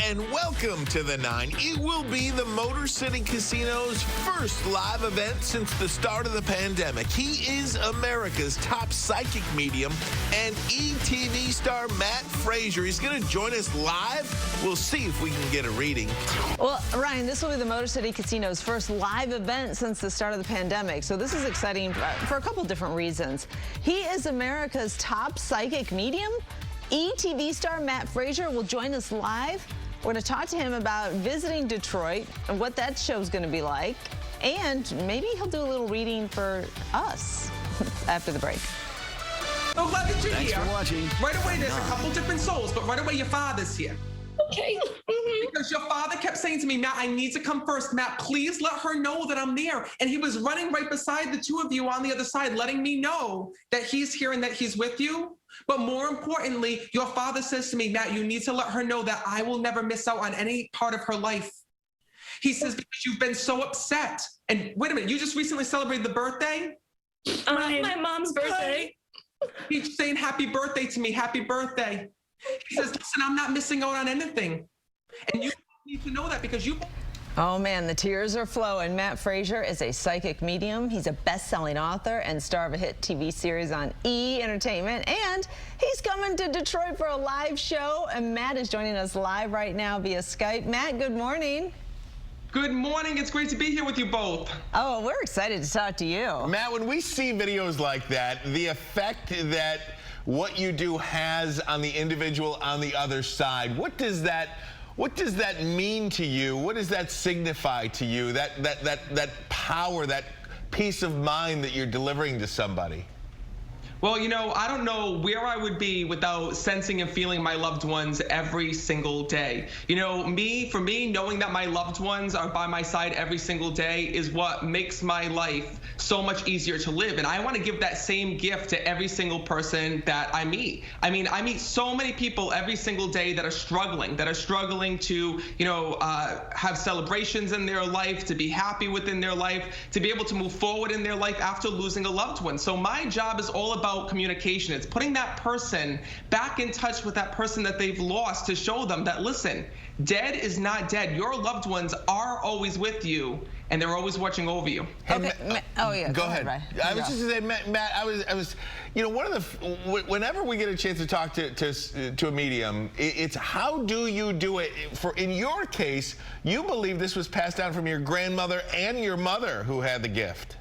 and welcome to the 9. It will be the Motor City Casino's first live event since the start of the pandemic. He is America's top psychic medium and ETV star Matt Fraser. He's going to join us live. We'll see if we can get a reading. Well, Ryan, this will be the Motor City Casino's first live event since the start of the pandemic. So this is exciting for a couple different reasons. He is America's top psychic medium. ETV star Matt Fraser will join us live. We're going to talk to him about visiting Detroit and what that show's going to be like. And maybe he'll do a little reading for us after the break. So glad that you're Thanks here. for watching. Right away, there's a couple different souls, but right away, your father's here. Okay. Because your father kept saying to me, Matt, I need to come first. Matt, please let her know that I'm there. And he was running right beside the two of you on the other side, letting me know that he's here and that he's with you. But more importantly, your father says to me, Matt, you need to let her know that I will never miss out on any part of her life. He says, because you've been so upset. And wait a minute, you just recently celebrated the birthday? My mom's birthday. He's saying happy birthday to me, happy birthday. He says, listen, I'm not missing out on anything. And you need to know that because you... Oh man, the tears are flowing. Matt Fraser is a psychic medium. He's a best-selling author and star of a hit TV series on E! Entertainment. And he's coming to Detroit for a live show. And Matt is joining us live right now via Skype. Matt, good morning. Good morning. It's great to be here with you both. Oh, we're excited to talk to you. Matt, when we see videos like that, the effect that what you do has on the individual on the other side, what does that mean to you? What does that signify to you? That power, that peace of mind that you're delivering to somebody? Well, you know, I don't know where I would be without sensing and feeling my loved ones every single day. You know, for me, knowing that my loved ones are by my side every single day is what makes my life so much easier to live. And I want to give that same gift to every single person that I meet. I mean, I meet so many people every single day that are struggling to, you know, have celebrations in their life, to be happy within their life, to be able to move forward in their life after losing a loved one. So my job is all about communication. It's putting that person back in touch with that person that they've lost to show them that, listen, dead is not dead. Your loved ones are always with you and they're always watching over you. Okay. Oh yeah. Go ahead. Ryan. I was just going to say, Matt, I was, you know, whenever we get a chance to talk to a medium, it's how do you do it? In your case, you believe this was passed down from your grandmother and your mother who had the gift.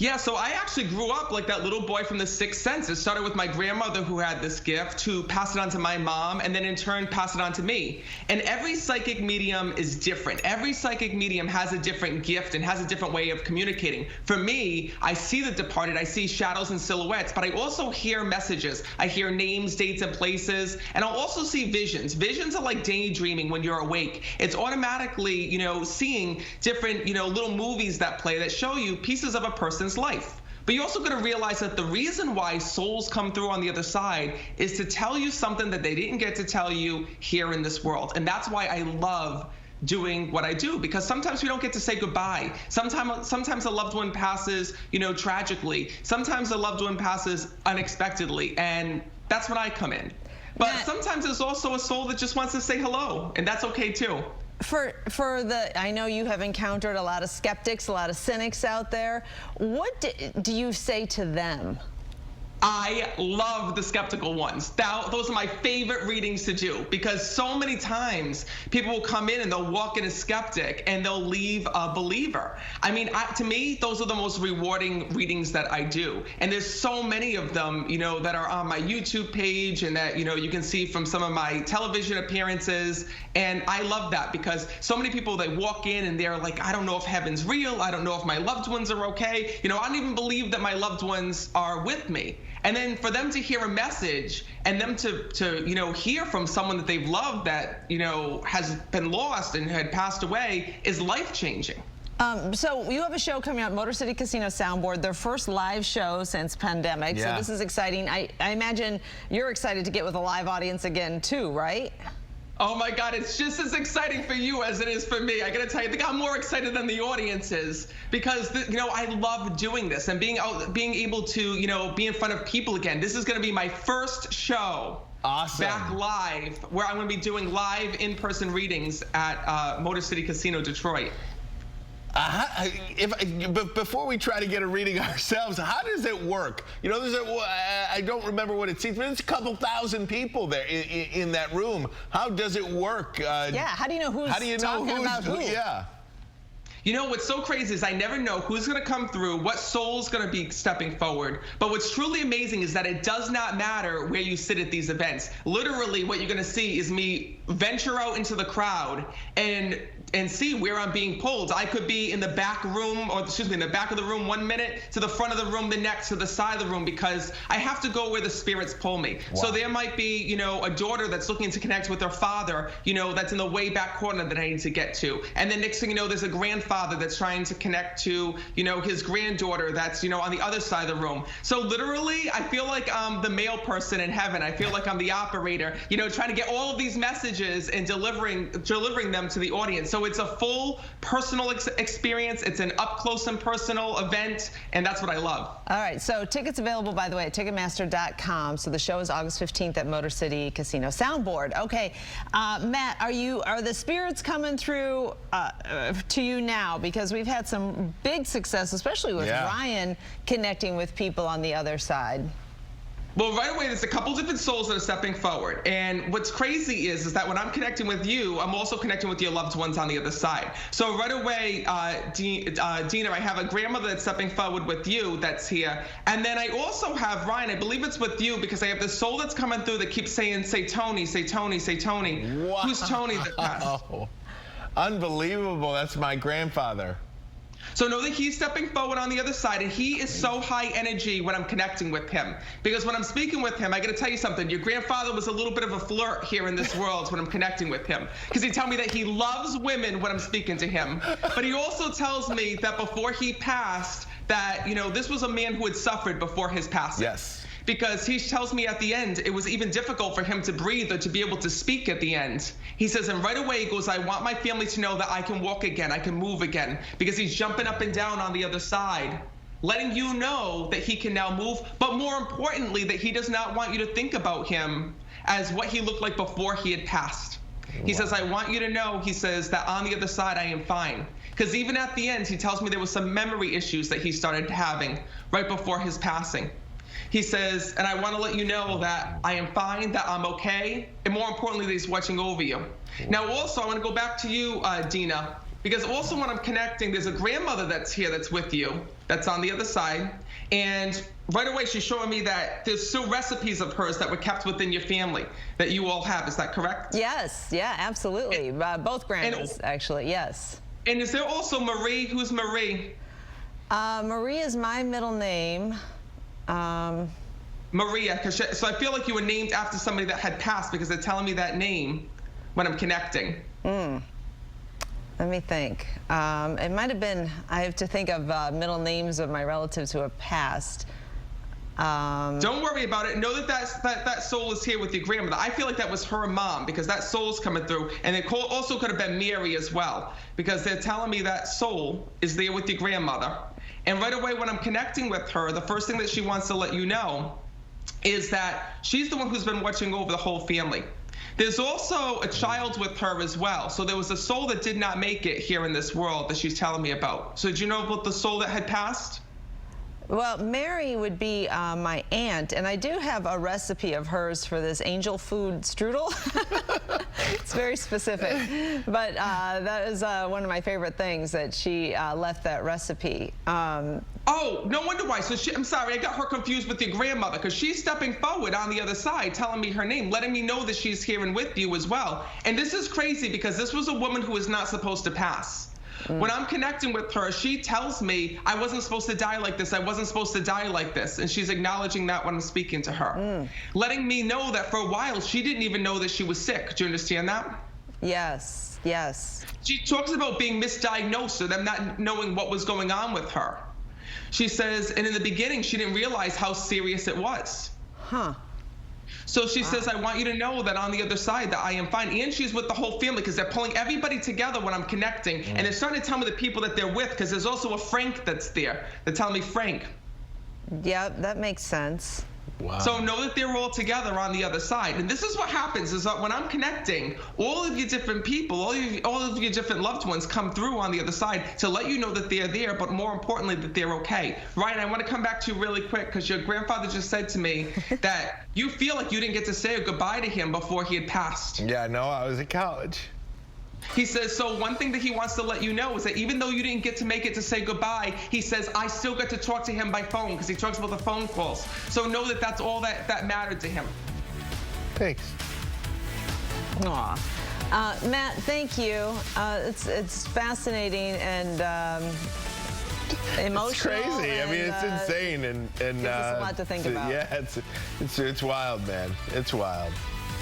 Yeah, so I actually grew up like that little boy from The Sixth Sense. It started with my grandmother who had this gift, who passed it on to my mom, and then in turn passed it on to me. And every psychic medium is different. Every psychic medium has a different gift and has a different way of communicating. For me, I see the departed, I see shadows and silhouettes, but I also hear messages. I hear names, dates, and places, and I'll also see visions. Visions are like daydreaming when you're awake. It's automatically, you know, seeing different, you know, little movies that play that show you pieces of a person's life. But you also got to realize that the reason why souls come through on the other side is to tell you something that they didn't get to tell you here in this world. And that's why I love doing what I do, because sometimes we don't get to say goodbye. Sometimes a loved one passes, you know, tragically. Sometimes a loved one passes unexpectedly, and that's when I come in. But sometimes there's also a soul that just wants to say hello, and that's okay too. I know you have encountered a lot of skeptics, a lot of cynics out there. What do you say to them? I love the skeptical ones. Those are my favorite readings to do, because so many times people will come in and they'll walk in a skeptic and they'll leave a believer. I mean, to me, those are the most rewarding readings that I do. And there's so many of them, you know, that are on my YouTube page and that, you know, you can see from some of my television appearances. And I love that, because so many people, they walk in and they're like, I don't know if heaven's real. I don't know if my loved ones are okay. You know, I don't even believe that my loved ones are with me. And then for them to hear a message and them to you know, hear from someone that they've loved that, you know, has been lost and had passed away is life-changing. So you have a show coming out, Motor City Casino Soundboard, their first live show since pandemic. Yeah. So this is exciting. I imagine you're excited to get with a live audience again too, right? Oh my God, it's just as exciting for you as it is for me. I gotta tell you, I think I'm more excited than the audience is, because you know, I love doing this and being able to, you know, be in front of people again. This is gonna be my first show Awesome. back live, where I'm going to be doing live in-person readings at Motor City Casino, Detroit. Before we try to get a reading ourselves, how does it work? You know, I don't remember what it seems, but it's a couple thousand people there in that room. How does it work? Yeah, how do you know who's talking about who? Yeah. You know, what's so crazy is I never know who's going to come through, what soul's going to be stepping forward. But what's truly amazing is that it does not matter where you sit at these events. Literally, what you're going to see is me venture out into the crowd and see where I'm being pulled. I could be in the back room, or excuse me, in the back of the room 1 minute, to the front of the room the next, to the side of the room, because I have to go where the spirits pull me. Wow. So there might be, you know, a daughter that's looking to connect with her father, you know, that's in the way back corner that I need to get to. And then next thing you know, there's a grandfather that's trying to connect to, you know, his granddaughter that's, you know, on the other side of the room. So literally, I feel like I'm the male person in heaven. I feel like I'm the operator, you know, trying to get all of these messages and delivering them to the audience. So it's a full personal experience. It's an up close and personal event, and that's what I love. All right, so tickets available, by the way, at Ticketmaster.com. So the show is August 15th at Motor City Casino. Soundboard. Okay, Matt, are the spirits coming through to you now? Because we've had some big success, especially with Ryan connecting with people on the other side. Well, right away, there's a couple different souls that are stepping forward. And what's crazy is that when I'm connecting with you, I'm also connecting with your loved ones on the other side. So right away, Dina, I have a grandmother that's stepping forward with you that's here. And then I also have Ryan, I believe it's with you, because I have this soul that's coming through that keeps saying, say Tony, say Tony, say Tony. Wow. Who's Tony that passed? Unbelievable. That's my grandfather. So know that he's stepping forward on the other side, and he is so high energy when I'm connecting with him. Because when I'm speaking with him, I got to tell you something. Your grandfather was a little bit of a flirt here in this world when I'm connecting with him. Because he tells me that he loves women when I'm speaking to him. But he also tells me that before he passed, that, you know, this was a man who had suffered before his passing. Yes. Because he tells me at the end, it was even difficult for him to breathe or to be able to speak at the end. He says, and right away he goes, I want my family to know that I can walk again, I can move again. Because he's jumping up and down on the other side, letting you know that he can now move, but more importantly, that he does not want you to think about him as what he looked like before he had passed. He says, I want you to know, he says, that on the other side I am fine. Because even at the end, he tells me there was some memory issues that he started having right before his passing. He says, and I want to let you know that I am fine, that I'm okay, and more importantly, that he's watching over you. Now, also, I want to go back to you, Dina, because also when I'm connecting, there's a grandmother that's here that's with you, that's on the other side. And right away, she's showing me that there's still recipes of hers that were kept within your family that you all have. Is that correct? Yes, yeah, absolutely. Both grandmas, actually, yes. And is there also Marie? Who's Marie? Marie is my middle name. Maria, so I feel like you were named after somebody that had passed because they're telling me that name when I'm connecting. Let me think. It might have been, I have to think of middle names of my relatives who have passed. Don't worry about it. Know that that soul is here with your grandmother. I feel like that was her mom because that soul's coming through. And it also could have been Mary as well because they're telling me that soul is there with your grandmother. And right away when I'm connecting with her, the first thing that she wants to let you know is that she's the one who's been watching over the whole family. There's also a child with her as well. So there was a soul that did not make it here in this world that she's telling me about. So did you know about the soul that had passed? Well, Mary would be my aunt, and I do have a recipe of hers for this angel food strudel. It's very specific, but that is one of my favorite things that she left that recipe. Oh, no wonder why. So I'm sorry, I got her confused with your grandmother because she's stepping forward on the other side, telling me her name, letting me know that she's here and with you as well. And this is crazy because this was a woman who was not supposed to pass. When I'm connecting with her, she tells me I wasn't supposed to die like this. I wasn't supposed to die like this. And she's acknowledging that when I'm speaking to her. Letting me know that for a while, she didn't even know that she was sick. Do you understand that? Yes, yes. She talks about being misdiagnosed or them not knowing what was going on with her. She says, and in the beginning, she didn't realize how serious it was. Huh. So she says, I want you to know that on the other side that I am fine. And she's with the whole family because they're pulling everybody together when I'm connecting. And they're starting to tell me the people that they're with because there's also a Frank that's there. They're telling me Frank. Yep, that makes sense. Wow. So know that they're all together on the other side. And this is what happens is that when I'm connecting, all of your different people, all of your different loved ones come through on the other side to let you know that they're there, but more importantly, that they're okay. Ryan, I want to come back to you really quick because your grandfather just said to me that you feel like you didn't get to say a goodbye to him before he had passed. Yeah, no, I was in college. He says, so one thing that he wants to let you know is that even though you didn't get to make it to say goodbye, he says, I still get to talk to him by phone because he talks about the phone calls. So know that that's all that mattered to him. Thanks. Aw. Matt, thank you. It's fascinating and emotional. It's crazy. I mean, it's and, insane and gives us a lot to think about. Yeah, it's wild, man. It's wild.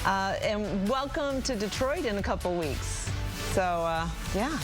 And welcome to Detroit in a couple weeks. So, yeah.